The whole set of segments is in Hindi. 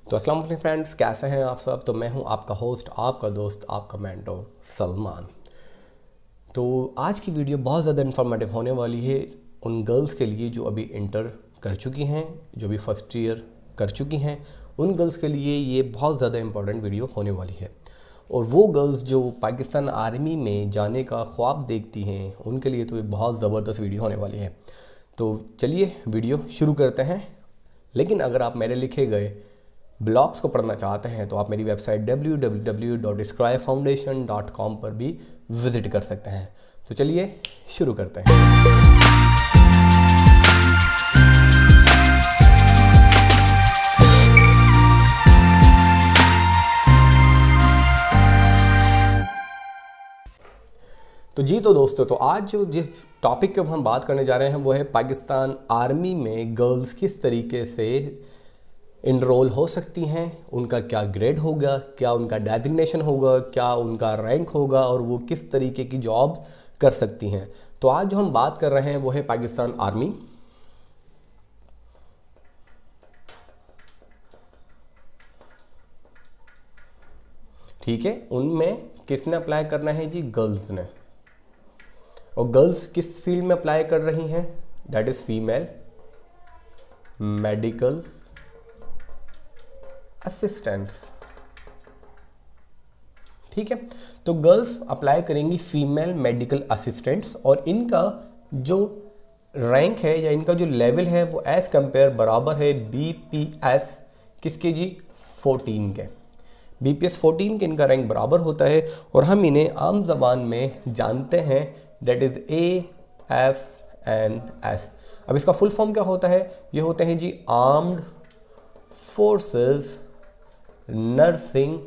तो अस्सलाम वालेकुम फ्रेंड्स, कैसे हैं आप सब। तो मैं हूं आपका होस्ट, आपका दोस्त, आपका मेंटोर सलमान। तो आज की वीडियो बहुत ज़्यादा इन्फॉर्मेटिव होने वाली है उन गर्ल्स के लिए जो अभी इंटर कर चुकी हैं, जो भी फर्स्ट ईयर कर चुकी हैं। उन गर्ल्स के लिए ये बहुत ज़्यादा इम्पोर्टेंट वीडियो होने वाली है। और वो गर्ल्स जो पाकिस्तान आर्मी में जाने का ख्वाब देखती हैं, उनके लिए तो ये बहुत ज़बरदस्त वीडियो होने वाली है। तो चलिए वीडियो शुरू करते हैं। लेकिन अगर आप मेरे लिखे गए ब्लॉग्स को पढ़ना चाहते हैं तो आप मेरी वेबसाइट www.scribefoundation.com पर भी विज़िट कर सकते हैं। तो चलिए शुरू करते हैं। तो दोस्तों, तो आज जो जिस टॉपिक के ऊपर हम बात करने जा रहे हैं वो है पाकिस्तान आर्मी में गर्ल्स किस तरीके से इनरोल हो सकती हैं, उनका क्या ग्रेड होगा, क्या उनका डेजिग्नेशन होगा, क्या उनका रैंक होगा और वो किस तरीके की जॉब्स कर सकती हैं। तो आज जो हम बात कर रहे हैं वो है पाकिस्तान आर्मी। ठीक है, उनमें किसने अप्लाई करना है जी? गर्ल्स ने। और गर्ल्स किस फील्ड में अप्लाई कर रही हैं? That is female medical assistants. ठीक है, तो गर्ल्स अप्लाई करेंगी फीमेल मेडिकल असिस्टेंट्स और इनका जो रैंक है या इनका जो लेवल है वो एज कंपेयर बराबर है बीपीएस किसके जी? 14 के। बीपीएस 14 के इनका रैंक बराबर होता है और हम इन्हें आम जबान में जानते हैं, दैट इज AFNS। अब इसका फुल फॉर्म क्या होता है? ये होते हैं जी आर्म्ड फोर्सेस नर्सिंग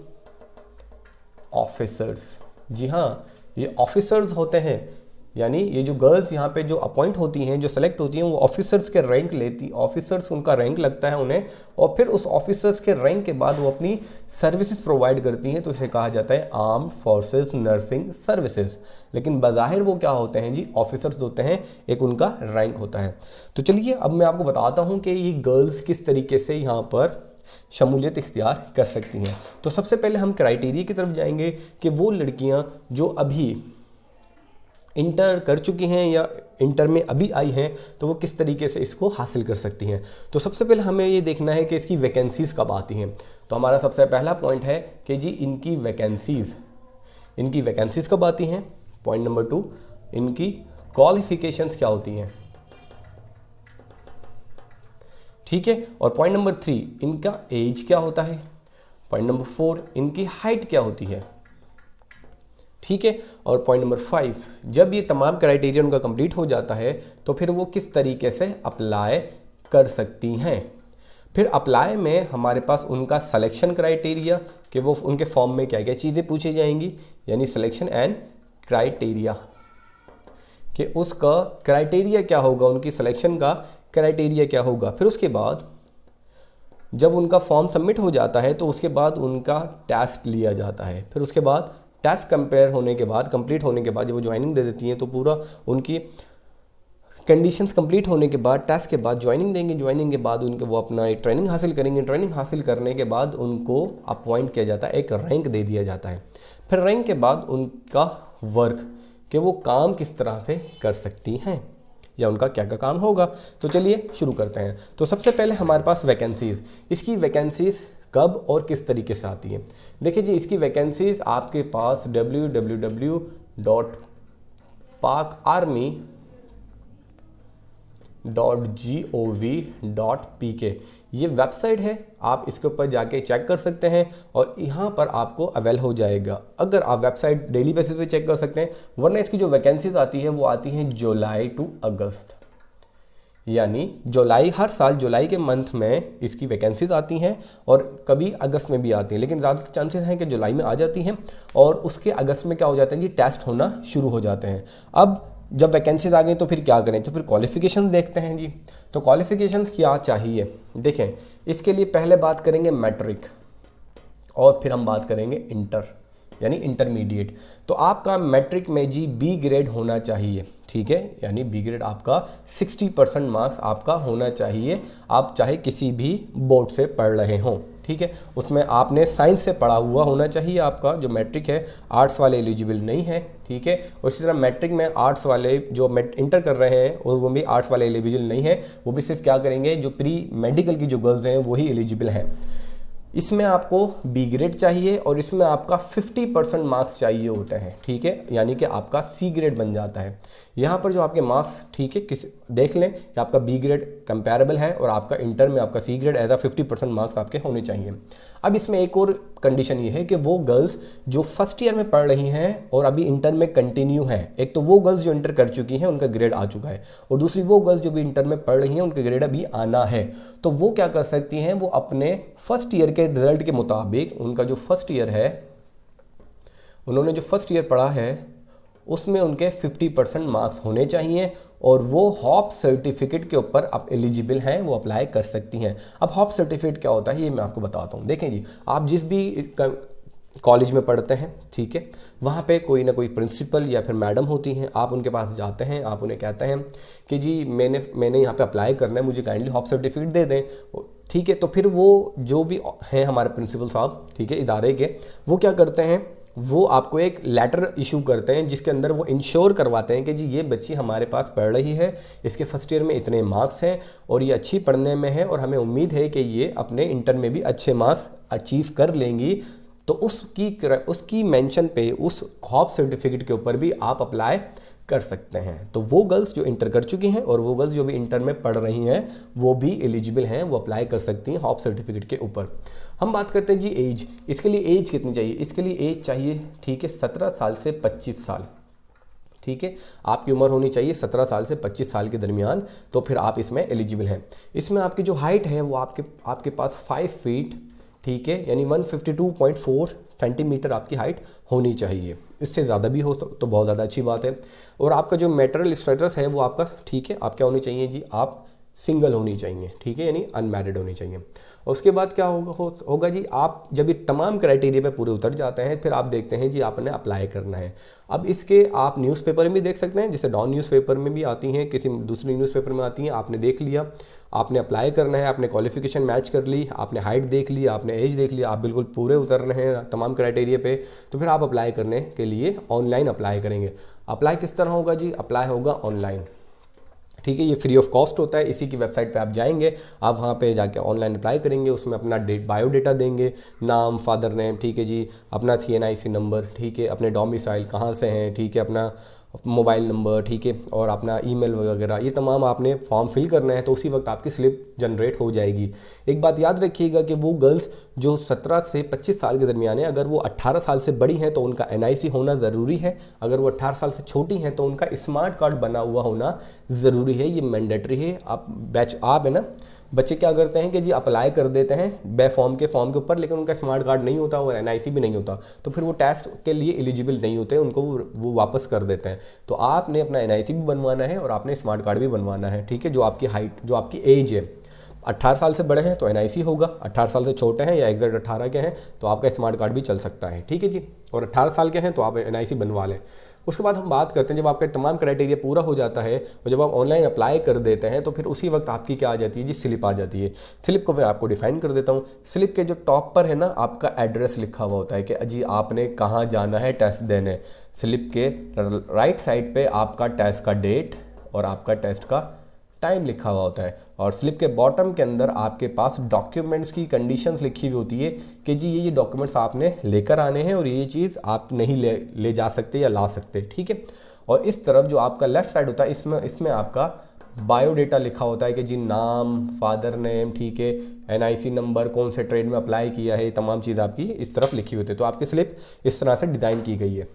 ऑफिसर्स। जी हाँ, ये ऑफिसर्स होते हैं, यानी ये जो गर्ल्स यहाँ पे जो अपॉइंट होती हैं, जो सेलेक्ट होती हैं, वो ऑफिसर्स के रैंक लेती, ऑफिसर्स उनका रैंक लगता है उन्हें, और फिर उस ऑफिसर्स के रैंक के बाद वो अपनी सर्विसेज प्रोवाइड करती हैं। तो इसे कहा जाता है आर्म्ड फोर्सेस नर्सिंग सर्विसेज। लेकिन बज़ाहिर वो क्या होते हैं जी? ऑफिसर्स होते हैं, एक उनका रैंक होता है। तो चलिए अब मैं आपको बताता हूँ कि ये गर्ल्स किस तरीके से यहाँ पर शमूलियत इख्तियार कर सकती हैं। तो सबसे पहले हम क्राइटेरिया की तरफ जाएंगे कि वो लड़कियां जो अभी इंटर कर चुकी हैं या इंटर में अभी आई हैं तो वो किस तरीके से इसको हासिल कर सकती हैं। तो सबसे पहले हमें ये देखना है कि इसकी वैकेंसीज़ कब आती हैं। तो हमारा सबसे पहला पॉइंट है कि जी इनकी वैकेंसीज़ कब आती हैं। पॉइंट नंबर 2, इनकी क्वालिफिकेशंस क्या होती हैं। ठीक है, और पॉइंट नंबर 3, इनका एज क्या होता है। पॉइंट नंबर 4, इनकी हाइट क्या होती है। ठीक है, और पॉइंट नंबर 5, जब ये तमाम क्राइटेरिया उनका कंप्लीट हो जाता है तो फिर वो किस तरीके से अप्लाई कर सकती हैं। फिर अप्लाई में हमारे पास उनका सिलेक्शन क्राइटेरिया कि वो उनके फॉर्म में क्या क्या चीज़ें पूछी जाएंगी, यानी सिलेक्शन एंड क्राइटेरिया कि उसका क्राइटेरिया क्या होगा, उनकी सिलेक्शन का क्राइटेरिया क्या होगा। फिर उसके बाद जब उनका फॉर्म सबमिट हो जाता है तो उसके बाद उनका टेस्ट लिया जाता है। फिर उसके बाद टेस्ट कंप्लीट होने के बाद जब वो ज्वाइनिंग दे देती हैं तो पूरा उनकी कंडीशंस कंप्लीट होने के बाद टेस्ट के बाद ज्वाइनिंग देंगे। ज्वाइनिंग के बाद उनके वो अपना एक ट्रेनिंग हासिल करेंगे। ट्रेनिंग हासिल करने के बाद उनको अपॉइंट किया जाता है, एक रैंक दे दिया जाता है। फिर रैंक के बाद उनका वर्क कि वो काम किस तरह से कर सकती हैं या उनका क्या क्या काम होगा। तो चलिए शुरू करते हैं। तो सबसे पहले हमारे पास वैकेंसीज़, इसकी वैकेंसीज़ कब और किस तरीके से आती हैं। देखिए जी, इसकी वैकेंसीज़ आपके पास www.pakarmy.gov.pk ये वेबसाइट है, आप इसके ऊपर जाके चेक कर सकते हैं और यहाँ पर आपको अवेल हो जाएगा। अगर आप वेबसाइट डेली बेसिस पे चेक कर सकते हैं, वरना इसकी जो वैकेंसीज आती है वो आती हैं जुलाई टू अगस्त, यानी जुलाई, हर साल जुलाई के मंथ में इसकी वैकेंसीज आती हैं और कभी अगस्त में भी आती हैं, लेकिन ज़्यादा चांसेस हैं कि जुलाई में आ जाती हैं और उसके अगस्त में क्या हो जाता है जी? टेस्ट होना शुरू हो जाते हैं। अब जब वैकेंसीज आ गई तो फिर क्या करें? तो फिर क्वालिफिकेशन देखते हैं जी। तो क्वालिफिकेशंस क्या चाहिए, देखें, इसके लिए पहले बात करेंगे मैट्रिक और फिर हम बात करेंगे इंटर, यानी इंटरमीडिएट। तो आपका मैट्रिक में जी बी ग्रेड होना चाहिए, ठीक है, यानी बी ग्रेड आपका 60% मार्क्स आपका होना चाहिए, आप चाहे किसी भी बोर्ड से पढ़ रहे हों। ठीक है, उसमें आपने साइंस से पढ़ा हुआ होना चाहिए। आपका जो मैट्रिक है, आर्ट्स वाले एलिजिबल नहीं है, ठीक है। और इसी तरह मैट्रिक में आर्ट्स वाले जो इंटर कर रहे हैं और वो भी आर्ट्स वाले एलिजिबल नहीं है, वो भी सिर्फ क्या करेंगे, जो प्री मेडिकल की जो गर्ल्स हैं वही एलिजिबल हैं। इसमें आपको बी ग्रेड चाहिए और इसमें आपका 50% मार्क्स चाहिए होते हैं, ठीक है, यानी कि आपका सी ग्रेड बन जाता है। यहाँ पर जो आपके मार्क्स, ठीक है, देख लें कि आपका बी ग्रेड कंपैरेबल है और आपका इंटर में आपका सी ग्रेड एज आ 50% मार्क्स आपके होने चाहिए। अब इसमें एक और कंडीशन ये है कि वो गर्ल्स जो फर्स्ट ईयर में पढ़ रही हैं और अभी इंटर में कंटिन्यू हैं, एक तो वो गर्ल्स जो इंटर कर चुकी हैं उनका ग्रेड आ चुका है, और दूसरी वो गर्ल्स जो भी इंटर में पढ़ रही हैं उनका ग्रेड अभी आना है, तो वो क्या कर सकती हैं, वो अपने फर्स्ट ईयर के रिजल्ट के मुताबिक उनका जो फर्स्ट ईयर है, उन्होंने जो फर्स्ट ईयर पढ़ा है उसमें उनके 50% मार्क्स होने चाहिए और वो हॉप सर्टिफिकेट के ऊपर आप एलिजिबल हैं, वो अप्लाई कर सकती हैं। अब हॉप सर्टिफिकेट क्या होता है ये मैं आपको बताता हूँ। देखें जी, आप जिस भी कॉलेज में पढ़ते हैं, ठीक है, वहाँ पे कोई ना कोई प्रिंसिपल या फिर मैडम होती हैं, आप उनके पास जाते हैं, आप उन्हें कहते हैं कि जी मैंने यहाँ पे अप्लाई करना है, मुझे काइंडली हॉप सर्टिफिकेट दे दें, ठीक है। तो फिर वो जो भी हैं हमारे प्रिंसिपल साहब, ठीक है, इदारे के, वो क्या करते हैं, वो आपको एक लेटर इशू करते हैं जिसके अंदर वो इंश्योर करवाते हैं कि जी ये बच्ची हमारे पास पढ़ रही है, इसके फर्स्ट ईयर में इतने मार्क्स हैं और ये अच्छी पढ़ने में है और हमें उम्मीद है कि ये अपने इंटर में भी अच्छे मार्क्स अचीव कर लेंगी। तो उसकी मेंशन पे, उस हॉप सर्टिफिकेट के ऊपर भी आप अप्लाई कर सकते हैं। तो वो गर्ल्स जो इंटर कर चुकी हैं और वो गर्ल्स जो भी इंटर में पढ़ रही हैं वो भी एलिजिबल हैं, वो अप्लाई कर सकती हैं हॉप सर्टिफिकेट के ऊपर। हम बात करते हैं जी एज, इसके लिए एज कितनी चाहिए, इसके लिए एज चाहिए, ठीक है, 17 साल से 25 साल, ठीक है, आपकी उम्र होनी चाहिए 17 साल से 25 साल के दरमियान, तो फिर आप इसमें एलिजिबल हैं। इसमें आपकी जो हाइट है वो आपके पास 5 फीट, ठीक है, यानी 152.4 सेंटीमीटर आपकी हाइट होनी चाहिए। इससे ज़्यादा भी हो तो बहुत ज़्यादा अच्छी बात है। और आपका जो मैरिटल स्टेटस है वो आपका, ठीक है, आप क्या होनी चाहिए जी, आप सिंगल होनी चाहिए, ठीक है, यानी अनमैरिड होनी चाहिए। और उसके बाद क्या होगा जी, आप जब ये तमाम क्राइटेरिया पे पूरे उतर जाते हैं फिर आप देखते हैं जी आपने अप्लाई करना है। अब इसके आप न्यूज़पेपर में भी देख सकते हैं, जैसे डॉन न्यूज़पेपर में भी आती हैं, किसी दूसरी न्यूज़पेपर में आती हैं, आपने देख लिया, आपने अप्लाई करना है, आपने क्वालिफिकेशन मैच कर ली, आपने हाइट देख ली, आपने एज देख लिया, आप बिल्कुल पूरे उतर रहे हैं तमाम क्राइटेरिया पे, तो फिर आप अप्लाई करने के लिए ऑनलाइन अप्लाई करेंगे। अप्लाई किस तरह होगा जी, अप्लाई होगा ऑनलाइन, ठीक है, ये फ्री ऑफ कॉस्ट होता है। इसी की वेबसाइट पे आप जाएंगे, आप वहाँ पे जाके ऑनलाइन अप्लाई करेंगे, उसमें अपना बायोडाटा देंगे, नाम, फादर नेम, ठीक है जी, अपना CNIC नंबर, ठीक है, अपने डोमिसाइल कहाँ से हैं, ठीक है, अपना मोबाइल नंबर, ठीक है, और अपना ईमेल वगैरह, ये तमाम आपने फॉर्म फिल करना है, तो उसी वक्त आपकी स्लिप जनरेट हो जाएगी। एक बात याद रखिएगा कि वो गर्ल्स जो 17 से 25 साल के दरमियान है, अगर वो 18 साल से बड़ी हैं तो उनका NIC होना ज़रूरी है, अगर वो 18 साल से छोटी हैं तो उनका स्मार्ट कार्ड बना हुआ होना ज़रूरी है, ये मैंडेटरी है। आप है ना, बच्चे क्या करते हैं कि जी अप्लाई कर देते हैं फॉर्म के ऊपर, लेकिन उनका स्मार्ट कार्ड नहीं होता और NIC भी नहीं होता, तो फिर वो टेस्ट के लिए एलिजिबल नहीं होते, उनको वो वापस कर देते हैं। तो आपने अपना NIC भी बनवाना है और आपने स्मार्ट कार्ड भी बनवाना है, ठीक है। जो आपकी हाइट, जो आपकी एज है, 18 साल से बड़े हैं तो NIC होगा, 18 साल से छोटे हैं या एग्जैक्ट 18 के हैं तो आपका स्मार्ट कार्ड भी चल सकता है, ठीक है जी, और 18 साल के हैं तो आप NIC बनवा लें। उसके बाद हम बात करते हैं, जब आपका तमाम क्राइटेरिया पूरा हो जाता है और जब आप ऑनलाइन अप्लाई कर देते हैं तो फिर उसी वक्त आपकी क्या आ जाती है जी, स्लिप आ जाती है। स्लिप को मैं आपको डिफाइन कर देता हूँ। स्लिप के जो टॉप पर है ना, आपका एड्रेस लिखा हुआ होता है कि जी आपने कहाँ जाना है टेस्ट देने। स्लिप के राइट साइड पे आपका टेस्ट का डेट और आपका टेस्ट का टाइम लिखा हुआ होता है, और स्लिप के बॉटम के अंदर आपके पास डॉक्यूमेंट्स की कंडीशंस लिखी हुई होती है कि जी ये डॉक्यूमेंट्स आपने लेकर आने हैं और ये चीज़ आप नहीं ले जा सकते या ला सकते, ठीक है। और इस तरफ जो आपका लेफ्ट साइड होता है, इसमें आपका बायोडेटा लिखा होता है कि जी नाम, फादर नेम, ठीक है, NIC नंबर, कौन से ट्रेड में अप्लाई किया है, ये तमाम चीज़ आपकी इस तरफ लिखी होती है। तो आपकी स्लिप इस तरह से डिज़ाइन की गई है।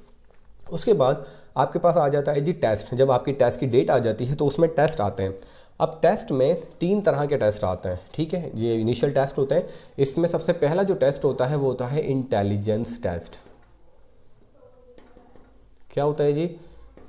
उसके बाद आपके पास आ जाता है जी टेस्ट। जब आपकी टेस्ट की डेट आ जाती है तो उसमें टेस्ट आते हैं। अब टेस्ट में 3 तरह के टेस्ट आते हैं, ठीक है, ये इनिशियल टेस्ट होते हैं। इसमें सबसे पहला जो टेस्ट होता है वो होता है इंटेलिजेंस टेस्ट। क्या होता है जी,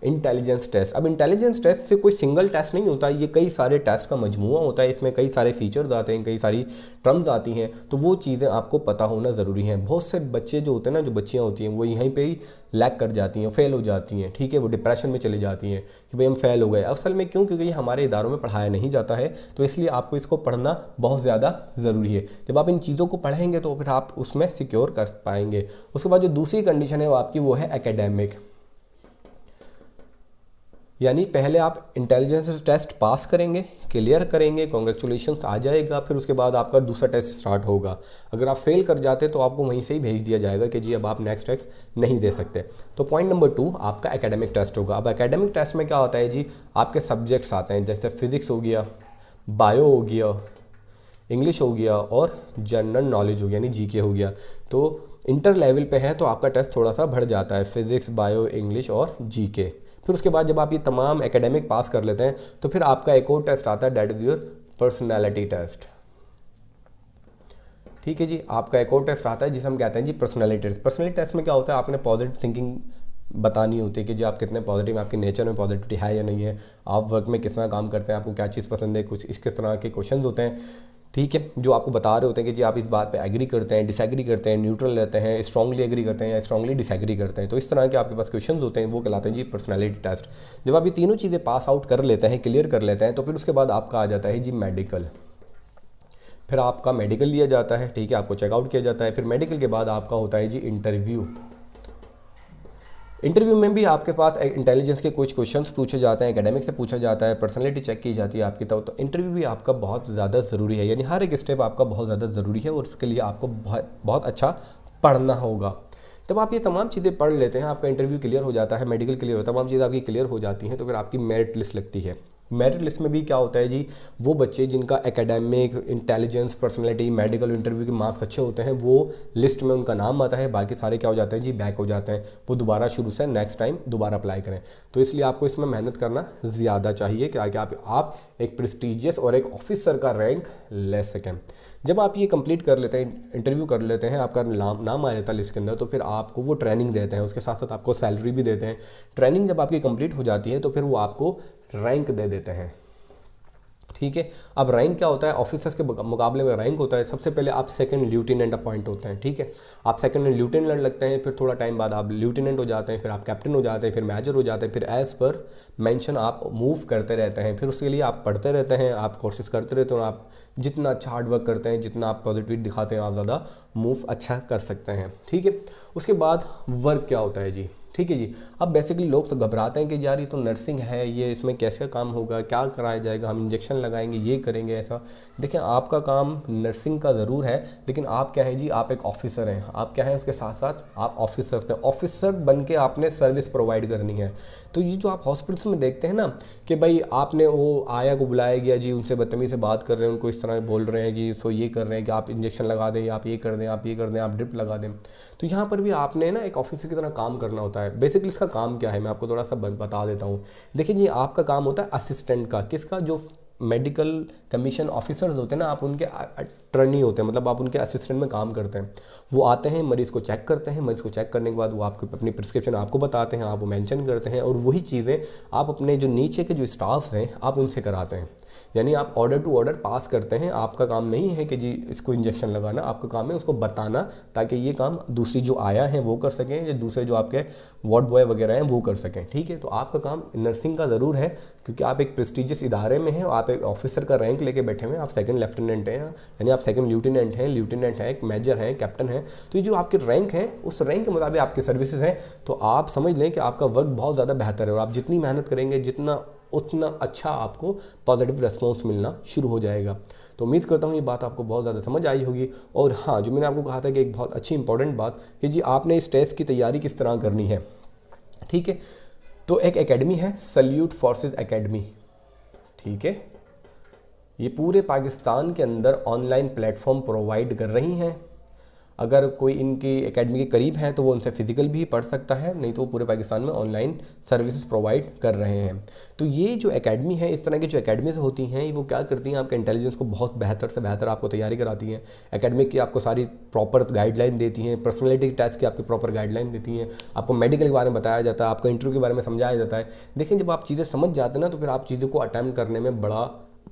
इंटेलिजेंस टेस्ट। अब इंटेलिजेंस टेस्ट से कोई सिंगल टेस्ट नहीं होता, ये कई सारे टेस्ट का मजमूआ होता है, इसमें कई सारे फीचर्स आते हैं, कई सारी टर्म्स आती हैं, तो वो चीज़ें आपको पता होना ज़रूरी है। बहुत से बच्चे जो होते हैं ना, जो बच्चियाँ होती हैं, वो यहीं पे ही लैग कर जाती हैं, फेल हो जाती हैं, ठीक है, वो डिप्रेशन में चली जाती हैं कि भाई हम फेल हो गए। असल में क्यों? क्योंकि ये हमारे इदारों में पढ़ाया नहीं जाता है, तो इसलिए आपको इसको पढ़ना बहुत ज़्यादा ज़रूरी है। जब आप इन चीज़ों को पढ़ेंगे तो फिर आप उसमें सिक्योर कर पाएंगे। उसके बाद जो दूसरी कंडीशन है वो आपकी वो है एकेडमिक, यानी पहले आप इंटेलिजेंस टेस्ट पास करेंगे, क्लियर करेंगे, कॉन्ग्रेचुलेशंस आ जाएगा, फिर उसके बाद आपका दूसरा टेस्ट स्टार्ट होगा। अगर आप फेल कर जाते तो आपको वहीं से ही भेज दिया जाएगा कि जी अब आप नेक्स्ट टेस्ट नहीं दे सकते। तो पॉइंट नंबर 2 आपका एकेडमिक टेस्ट होगा। अब एकेडमिक टेस्ट में क्या होता है जी, आपके सब्जेक्ट्स आते हैं, जैसे फिजिक्स हो गया, बायो हो गया, इंग्लिश हो गया और जनरल नॉलेज हो गया, यानी जीके हो गया। तो इंटर लेवल पे है तो आपका टेस्ट थोड़ा सा बढ़ जाता है, फिजिक्स, बायो, इंग्लिश और जीके। फिर उसके बाद जब आप ये तमाम एकेडमिक पास कर लेते हैं तो फिर आपका एक और टेस्ट आता है, that is your personality test. ठीक है जी, आपका एक और टेस्ट आता है जिसे हम कहते हैं जी पर्सनैलिटी टेस्ट। पर्सनैलिटी टेस्ट में क्या होता है, आपने पॉजिटिव थिंकिंग बतानी होती है कि जी आप कितने पॉजिटिव, आपके नेचर में पॉजिटिविटी है या नहीं है, आप वर्क में किस तरह काम करते हैं, आपको क्या चीज़ पसंद है, कुछ इस किस तरह के क्वेश्चन होते हैं, ठीक है, जो आपको बता रहे होते हैं कि जी आप इस बात पे एग्री करते हैं, डिसएग्री करते हैं, न्यूट्रल रहते हैं, स्ट्रांगली एग्री करते हैं या स्ट्रांगली डिसएग्री करते हैं। तो इस तरह के आपके पास क्वेश्चंस होते हैं, वो कहलाते हैं जी पर्सनैलिटी टेस्ट। जब आप ये तीनों चीज़ें पास आउट कर लेते हैं, क्लियर कर लेते हैं, तो फिर उसके बाद आपका आ जाता है जी मेडिकल। फिर आपका मेडिकल लिया जाता है, ठीक है, आपको चेकआउट किया जाता है। फिर मेडिकल के बाद आपका होता है जी इंटरव्यू। इंटरव्यू में भी आपके पास इंटेलिजेंस के कुछ क्वेश्चंस पूछे जाते हैं, एकेडमिक से पूछा जाता है, पर्सनैलिटी चेक की जाती है आपकी। तो इंटरव्यू भी आपका बहुत ज़्यादा ज़रूरी है, यानी हर एक स्टेप आपका बहुत ज़्यादा ज़रूरी है और उसके लिए आपको बहुत अच्छा पढ़ना होगा। जब आप ये तमाम चीज़ें पढ़ लेते हैं, आपका इंटरव्यू क्लियर हो जाता है, मेडिकल क्लियर होता है, तमाम चीज़ें आपकी क्लियर हो जाती हैं, तो फिर आपकी मेरिट लिस्ट लगती है। मेरिट लिस्ट में भी क्या होता है जी, वो बच्चे जिनका academic, intelligence, personality, medical interview के मार्क्स अच्छे होते हैं, वो लिस्ट में उनका नाम आता है। बाकी सारे क्या हो जाते हैं जी, बैक हो जाते हैं, वो दोबारा शुरू से नेक्स्ट टाइम दोबारा अप्लाई करें। तो इसलिए आपको इसमें मेहनत करना ज़्यादा चाहिए कि आगे आप एक प्रेस्टीजियस और एक ऑफिसर का रैंक ले सकें। जब आप ये कंप्लीट कर लेते हैं, इंटरव्यू कर लेते हैं, आपका नाम आ जाता है लिस्ट के अंदर, तो फिर आपको वो ट्रेनिंग देते हैं, उसके साथ साथ आपको सैलरी भी देते हैं। ट्रेनिंग जब आपकी कंप्लीट हो जाती है तो फिर वो आपको रैंक दे देते हैं, ठीक है। अब रैंक क्या होता है, ऑफिसर्स के मुकाबले में रैंक होता है, सबसे पहले आप सेकंड ल्यूटेनेंट अपॉइंट होते हैं, ठीक है, आप सेकंड ल्यूटेनेंट लगते हैं, फिर थोड़ा टाइम बाद आप ल्यूटेनेंट हो जाते हैं, फिर आप कैप्टन हो जाते हैं, फिर मेजर हो जाते हैं, फिर एज पर मेंशन आप मूव करते रहते हैं। फिर उसके लिए आप पढ़ते रहते हैं, आप कोर्सेज करते रहते हैं, और आप जितना अच्छा हार्ड वर्क करते हैं, जितना आप पॉजिटिविटी दिखाते हैं, आप ज़्यादा मूव अच्छा कर सकते हैं, ठीक है। उसके बाद वर्क क्या होता है जी, ठीक है जी। अब बेसिकली लोग तो घबराते हैं कि यार ये तो नर्सिंग है, ये इसमें कैसे काम होगा, क्या कराया जाएगा, हम इंजेक्शन लगाएंगे, ये करेंगे, ऐसा। देखिए, आपका काम नर्सिंग का ज़रूर है, लेकिन आप क्या है जी, आप एक ऑफिसर हैं। आप क्या है, उसके साथ साथ आप ऑफिसर हैं। ऑफिसर बन के आपने सर्विस प्रोवाइड करनी है। तो ये जो आप हॉस्पिटल्स में देखते हैं ना कि भाई आपने वो आया को बुलाया गया जी, उनसे बदतमीज़ी से बात कर रहे हैं, उनको इस तरह बोल रहे हैं कि सो ये कर रहे हैं कि आप इंजेक्शन लगा दें, आप ये कर दें, आप ये कर दें, आप ड्रिप लगा दें। तो यहाँ पर भी आपने ना एक ऑफिसर की तरह काम करना होता है। बेसिकली इसका काम क्या है, मैं आपको थोड़ा सा बता देता हूँ। देखिए जी, आपका काम होता है असिस्टेंट का, किसका, जो मेडिकल कमीशन ऑफिसर्स होते हैं ना, आप उनके अटर्नी होते हैं, मतलब आप उनके असिस्टेंट में काम करते हैं। वो आते हैं, मरीज़ को चेक करते हैं, मरीज़ को चेक करने के बाद वो आपको अपनी प्रिस्क्रिप्शन आपको बताते हैं, आप वो मेंशन करते हैं, और वही चीज़ें आप अपने जो नीचे के जो स्टाफ्स हैं आप उनसे कराते हैं। यानी आप ऑर्डर टू ऑर्डर पास करते हैं। आपका काम नहीं है कि जी इसको इंजेक्शन लगाना, आपका काम है उसको बताना, ताकि ये काम दूसरी जो आया है वो कर सकें, या दूसरे जो आपके वार्ड बॉय वगैरह हैं वो कर सकें, ठीक है। तो आपका काम नर्सिंग का ज़रूर है, क्योंकि आप एक प्रेस्टीजियस इदारे में हैं, आप एक ऑफिसर का रैंक लेके बैठे हुए हैं, आप सेकंड लेफ्टिनेंट हैं, यानी आप सेकंड ल्यूटेनेंट हैं, एक मेजर हैं, कैप्टन हैं। तो ये जो आपके रैंक है, उस रैंक के मुताबिक आपकी सर्विसेज हैं। तो आप समझ लें कि आपका वर्क बहुत ज़्यादा बेहतर है, और आप जितनी मेहनत करेंगे, जितना उतना अच्छा आपको पॉजिटिव रिस्पॉन्स मिलना शुरू हो जाएगा। तो उम्मीद करता हूँ ये बात आपको बहुत ज़्यादा समझ आई होगी। और हाँ, जो मैंने आपको कहा था कि एक बहुत अच्छी इंपॉर्टेंट बात कि जी आपने इस टेस्ट की तैयारी किस तरह करनी है, ठीक है। तो एक एकेडमी है, सल्यूट फोर्सेस एकेडमी, ठीक है। ये पूरे पाकिस्तान के अंदर ऑनलाइन प्लेटफॉर्म प्रोवाइड कर रही हैं। अगर कोई इनकी एकेडमी के करीब है तो वो उनसे फिजिकल भी पढ़ सकता है, नहीं तो वो पूरे पाकिस्तान में ऑनलाइन सर्विसेज प्रोवाइड कर रहे हैं। तो ये जो एकेडमी है, इस तरह की जो एकेडमीज होती हैं वो क्या करती हैं, आपके इंटेलिजेंस को बहुत बेहतर से बेहतर आपको तैयारी कराती हैं। एकेडमिक की आपको सारी प्रॉपर गाइडलाइन देती हैं, पर्सनैलिटी टेस्ट की आपकी प्रॉपर गाइडलाइन देती हैं, आपको मेडिकल के बारे में बताया जाता है, आपको इंटरव्यू के बारे में समझाया जाता है। देखिए जब आप चीज़ें समझ जाते हैं ना तो फिर आप चीज़ों को अटेम्प्ट करने में बड़ा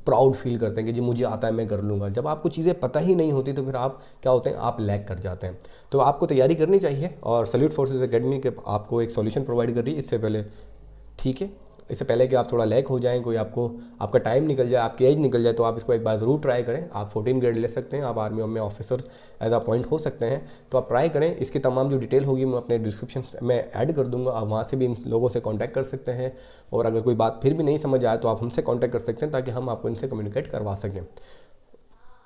प्राउड फील करते हैं कि जी मुझे आता है, मैं कर लूँगा। जब आपको चीज़ें पता ही नहीं होती तो फिर आप क्या होते हैं, आप लैग कर जाते हैं। तो आपको तैयारी करनी चाहिए और सैल्यूट फोर्सेस एकेडमी के आपको एक सॉल्यूशन प्रोवाइड कर रही है इससे पहले, ठीक है, इससे पहले कि आप थोड़ा लैग हो जाएं, कोई आपका टाइम निकल जाए, आपकी एज निकल जाए, तो आप इसको एक बार ज़रूर ट्राई करें। आप 14 ग्रेड ले सकते हैं, आप आर्मी में ऑफिसर एज अपॉइंट हो सकते हैं, तो आप ट्राई करें। इसकी तमाम जो डिटेल होगी मैं अपने डिस्क्रिप्शन में ऐड कर दूंगा, आप वहाँ से भी इन लोगों से कॉन्टैक्ट कर सकते हैं। और अगर कोई बात फिर भी नहीं समझ आए तो आप हमसे कॉन्टैक्ट कर सकते हैं ताकि हम आपको इनसे कम्युनिकेट करवा सकें।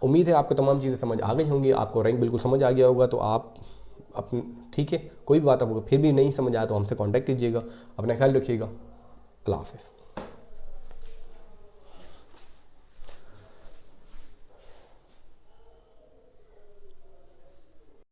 उम्मीद है आपको तमाम चीज़ें समझ आ गई होंगी, आपको रैंक बिल्कुल समझ आ गया होगा। तो आप अपने ठीक है, कोई भी बात आपको फिर भी नहीं समझ आया तो हमसे कॉन्टैक्ट कीजिएगा। अपना ख्याल रखिएगा। अल्लाह हाफ़िज़।